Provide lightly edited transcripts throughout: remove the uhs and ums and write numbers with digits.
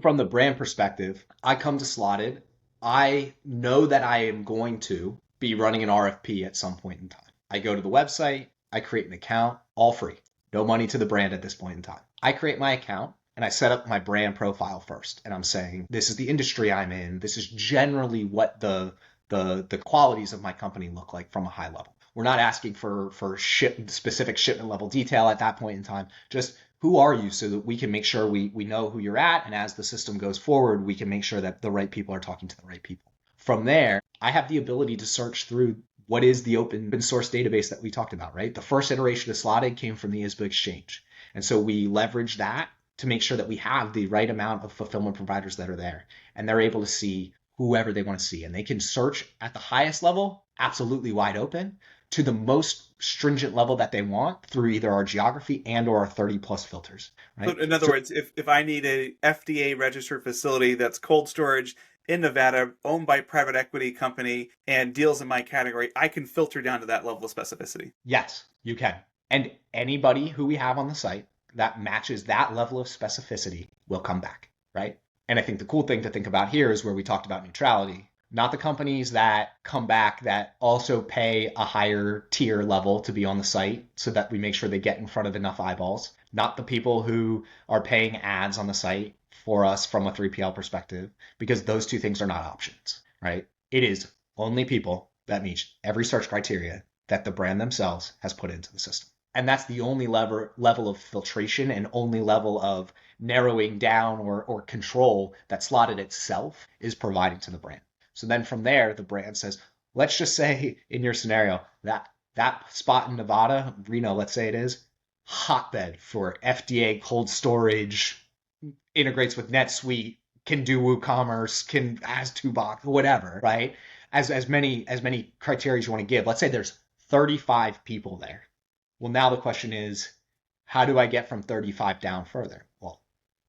from the brand perspective, I come to Slotted. I know that I am going to be running an RFP at some point in time. I go to the website, I create an account, all free. No money to the brand at this point in time. I create my account and I set up my brand profile first. And I'm saying, this is the industry I'm in. This is generally what the qualities of my company look like from a high level. We're not asking for specific shipment level detail at that point in time. Just who are you, so that we can make sure we know who you're at. And as the system goes forward, we can make sure that the right people are talking to the right people. From there, I have the ability to search through what is the open source database that we talked about, right? The first iteration of Slotted came from the ISBA exchange. And so we leverage that to make sure that we have the right amount of fulfillment providers that are there. And they're able to see whoever they want to see. And they can search at the highest level, absolutely wide open, to the most stringent level that they want through either our geography and or our 30 plus filters. Right? So in other words, if I need a FDA registered facility that's cold storage in Nevada, owned by a private equity company and deals in my category, I can filter down to that level of specificity. Yes, you can. And anybody who we have on the site that matches that level of specificity will come back, right? And I think the cool thing to think about here is where we talked about neutrality. Not the companies that come back that also pay a higher tier level to be on the site so that we make sure they get in front of enough eyeballs. Not the people who are paying ads on the site for us from a 3PL perspective, because those two things are not options, right? It is only people that meet every search criteria that the brand themselves has put into the system. And that's the only level of filtration and only level of narrowing down or control that Slotted itself is providing to the brand. So then from there, the brand says, let's just say in your scenario that spot in Nevada, Reno, let's say it is, hotbed for FDA cold storage, integrates with NetSuite, can do WooCommerce, has 2box, whatever, right? As many criteria you want to give. Let's say there's 35 people there. Well, now the question is, how do I get from 35 down further? Well,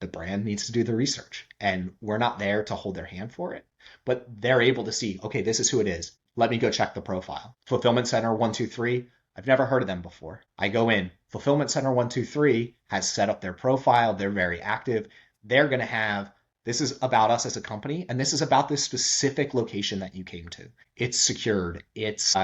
the brand needs to do the research, and we're not there to hold their hand for it, but they're able to see, okay, this is who it is. Let me go check the profile. Fulfillment Center 123, I've never heard of them before. I go in, Fulfillment Center 123 has set up their profile. They're very active. They're going to have, this is about us as a company, and this is about this specific location that you came to. It's secured. It's,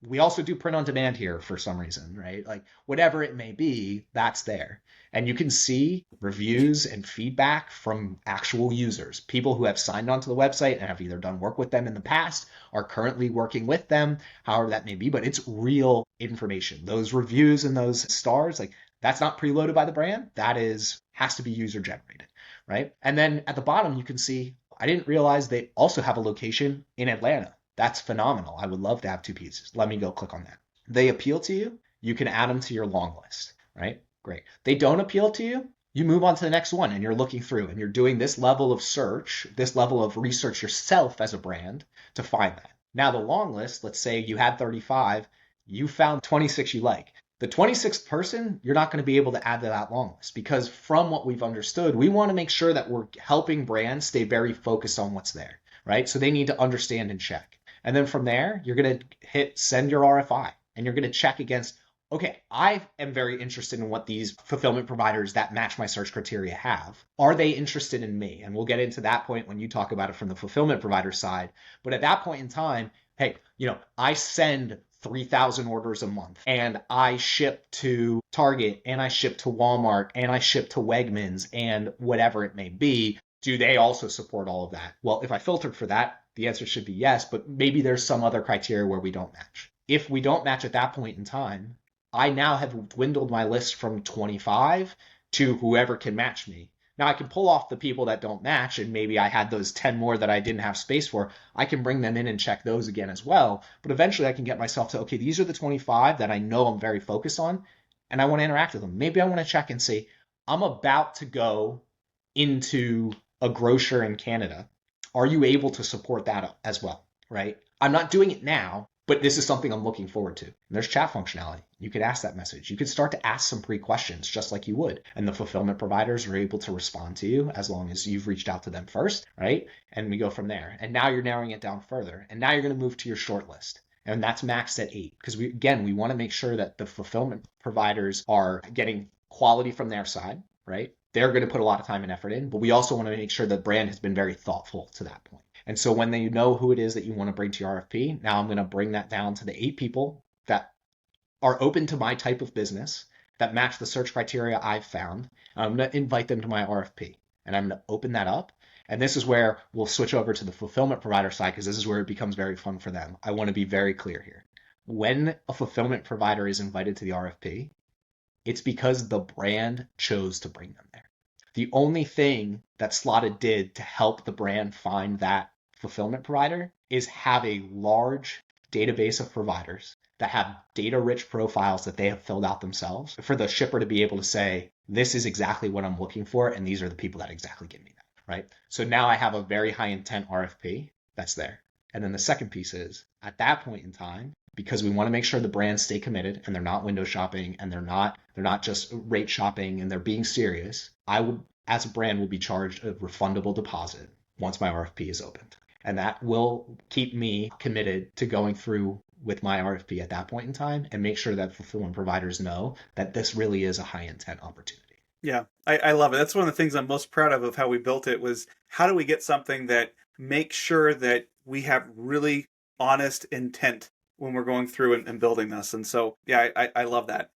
we also do print on demand here for some reason, right? Like whatever it may be, that's there. And you can see reviews and feedback from actual users, people who have signed onto the website and have either done work with them in the past, are currently working with them, however that may be, but it's real information. Those reviews and those stars, like that's not preloaded by the brand. That has to be user generated, right? And then at the bottom, you can see, I didn't realize they also have a location in Atlanta. That's phenomenal. I would love to have two pieces. Let me go click on that. They appeal to you, you can add them to your long list, right? Great. They don't appeal to you, you move on to the next one and you're looking through and you're doing this level of search, this level of research yourself as a brand to find that. Now the long list, let's say you had 35, you found 26 you like. The 26th person, you're not going to be able to add to that long list because from what we've understood, we want to make sure that we're helping brands stay very focused on what's there, right? So they need to understand and check. And then from there, you're going to hit send your RFI and you're going to check against, okay, I am very interested in what these fulfillment providers that match my search criteria have. Are they interested in me? And we'll get into that point when you talk about it from the fulfillment provider side. But at that point in time, hey, I send 3,000 orders a month and I ship to Target and I ship to Walmart and I ship to Wegmans and whatever it may be. Do they also support all of that? Well, if I filtered for that, the answer should be yes, but maybe there's some other criteria where we don't match. If we don't match at that point in time, I now have dwindled my list from 25 to whoever can match me. Now I can pull off the people that don't match, and maybe I had those 10 more that I didn't have space for. I can bring them in and check those again as well. But eventually I can get myself to, okay, these are the 25 that I know I'm very focused on, and I want to interact with them. Maybe I want to check and say, I'm about to go into a grocer in Canada. Are you able to support that as well, right? I'm not doing it now, but this is something I'm looking forward to. And there's chat functionality. You could ask that message. You could start to ask some pre-questions just like you would. And the fulfillment providers are able to respond to you as long as you've reached out to them first, right? And we go from there. And now you're narrowing it down further. And now you're going to move to your short list. And that's maxed at 8. Because we want to make sure that the fulfillment providers are getting quality from their side, right? they're going to put a lot of time and effort in, but we also want to make sure the brand has been very thoughtful to that point. And so when they know who it is that you want to bring to your RFP, now I'm going to bring that down to the 8 people that are open to my type of business, that match the search criteria I've found. I'm going to invite them to my RFP, and I'm going to open that up. And this is where we'll switch over to the fulfillment provider side, because this is where it becomes very fun for them. I want to be very clear here. When a fulfillment provider is invited to the RFP, it's because the brand chose to bring them there. The only thing that Slotted did to help the brand find that fulfillment provider is have a large database of providers that have data-rich profiles that they have filled out themselves for the shipper to be able to say, this is exactly what I'm looking for, and these are the people that exactly give me that, right? So now I have a very high intent RFP that's there. And then the second piece is, at that point in time, because we want to make sure the brands stay committed and they're not window shopping and they're not just rate shopping and they're being serious, I would, as a brand, will be charged a refundable deposit once my RFP is opened. And that will keep me committed to going through with my RFP at that point in time and make sure that fulfillment providers know that this really is a high intent opportunity. Yeah, I love it. That's one of the things I'm most proud of how we built it was how do we get something that makes sure that we have really honest intent when we're going through and building this. And so, yeah, I love that.